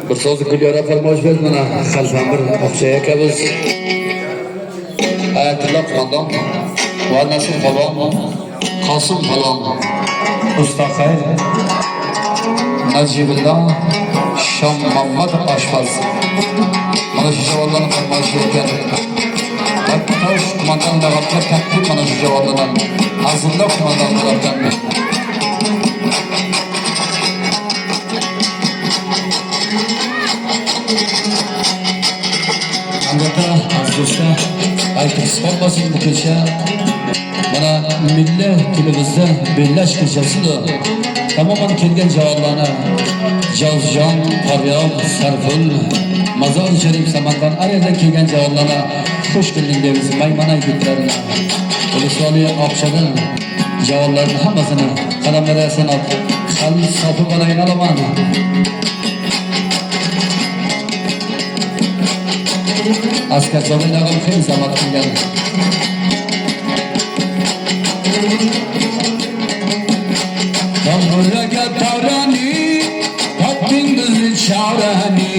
Bir so'zni Gulyora farmoyish berdi mana xalfam bir Oqchay akamiz. Ayatullo Qo'ndon va Nasir Falon, Qosim Falon, Usta Xayr, Najibullo, Shom Muhammad Oshpaz. Mana shu savollarni farmoyish etgan. Tosh kumandan da'vatlar taqdim mana shu savollardan. Azimda kumandan da'vatdan. Albatta, aziz do'stlar, aytib qolmasin bu kecha. Mana milli tilimizda bellash kechasidir. Tamoman kelgan javoblarni Javzjon, Faryod, Sarful, Mazor Sharif Samarqand aradan kelgan javoblarni xush kelding deymiz. Maymana yigitlarni. Ulusoliy Oqchadan javoblarni hammasini qalamlarga sanab, qalb sofi bilan olaman. Askar Jamilag'am xeyli zahmat qilgan. Tamburga tavrani, topding bizni chorani.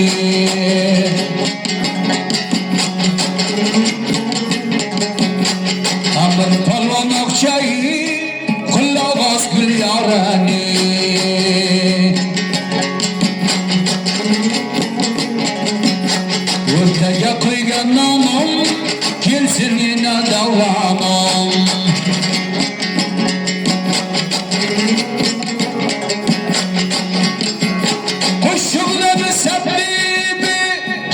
Amir Palvon Oqchay, Qullog'oz Gulyorani. O'rtaga qo'ygan nomim, kelsin yana davonim. Qo'shiqlari sabibi,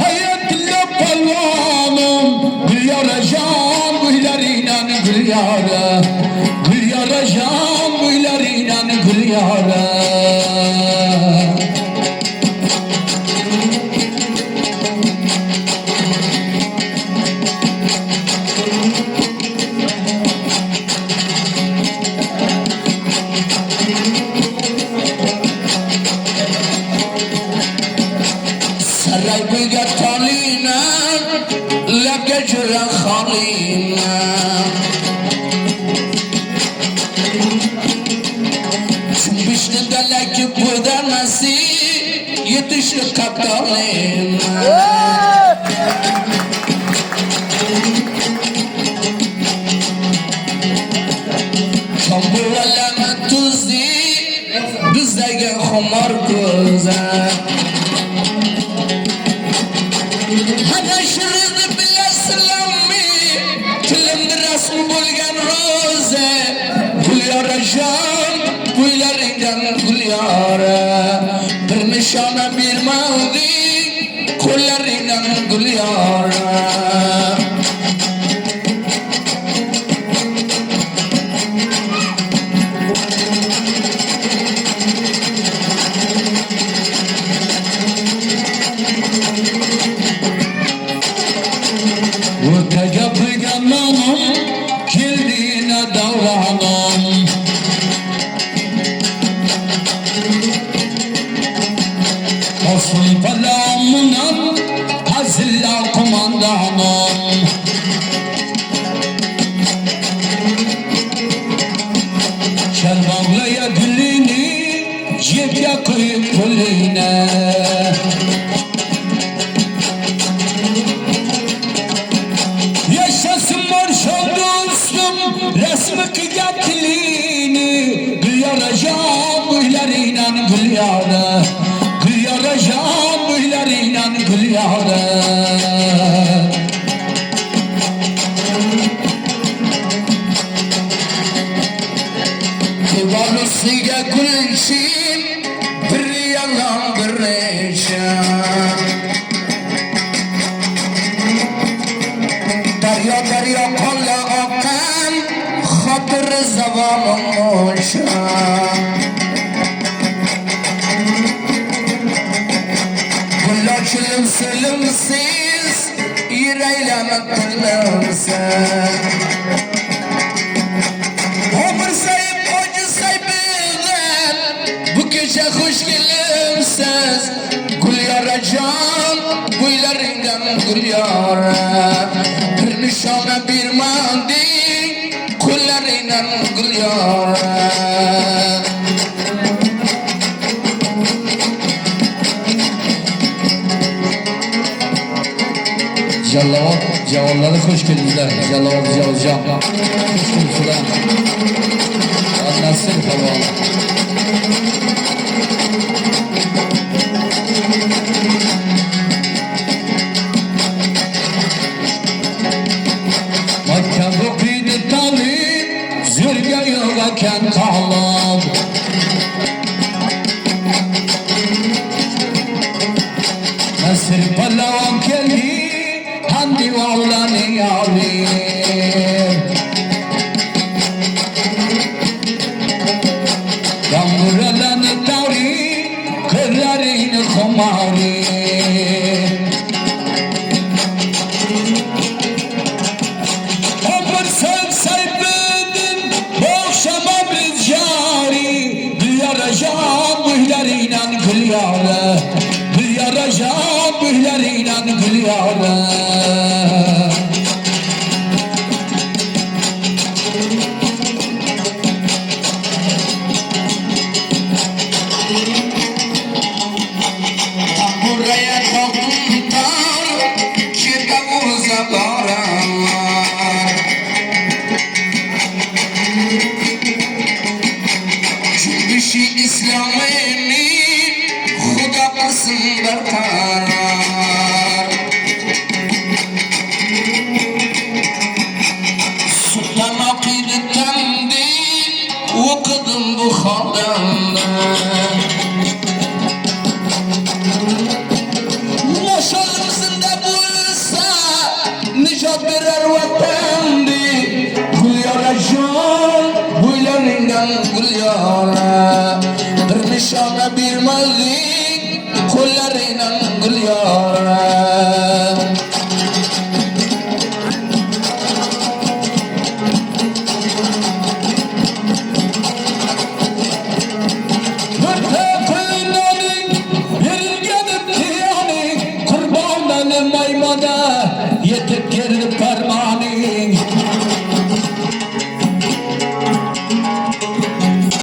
Hayatullo Palvonim. Gulyorajon bo'ylaringdan Gulyora, Gulyorajon bo'ylaringdan Gulyora. Saray buyga tolina, labga jura xolina. Chumbishni dalaki bo'danasi, yetishni qatolina. Kambuvalani tuzi, bizdagi xumor ko'za. Hana shirizni bilasizlarmi? Tilimda rasmi bo'lgan ro'za. Gulyorajon, bo'ylaringdan Gulyora. Bir nishona bermading, qo'llaringdan Gulyora. O'rtaga qo'ygan nomim, keldi yana davronim. Qosim Falondan hazilla qo'mondonim. Sharmog'laya gulini, yebga qo'yib pulini. Yaşasın marşal dostum, resmi kıyak dilini. Gülyorajon bo'ylaringdan Gulyora, Gülyorajon bo'ylaringdan Gulyora. Divanisiga gulshin, bir yalan bir reshan. Daryo qonla oqqan, xotir zavonim o'shan. Gullochilim silimsiz, yuraklami tilimsiz. Omir sayib, oji sayiblar, bu kecha xush kelimsiz. Gulyorajon, bo'ylaringdan Gulyora. Bir nishona bermading, qo'llaringdan Gulyora. Jallavat cavalları hoş geldinler. Jallavat Cavazcan. Hoş geldinler. Nasıl falan. Makkan okuydu talib, zürge yoga ken kalab. Nasır palavan keldi, handi vallani yalim. Gamuralanı tavri, kırlarını kumari. Kapırsan sayfedin, boğuşama bir cari. Duyaracağım mühlerine gül yâre. Duyaracağım mühlerine gül yâre. İslam'ını Huda kılsın berkarar. Sultan akidetendi okudum bu halanda. Maşalımızda bulsa nicat verer vatendi. Gül yaracağım buylarından gül yara. Bir nişana bir mazik kullarıyla gül yara.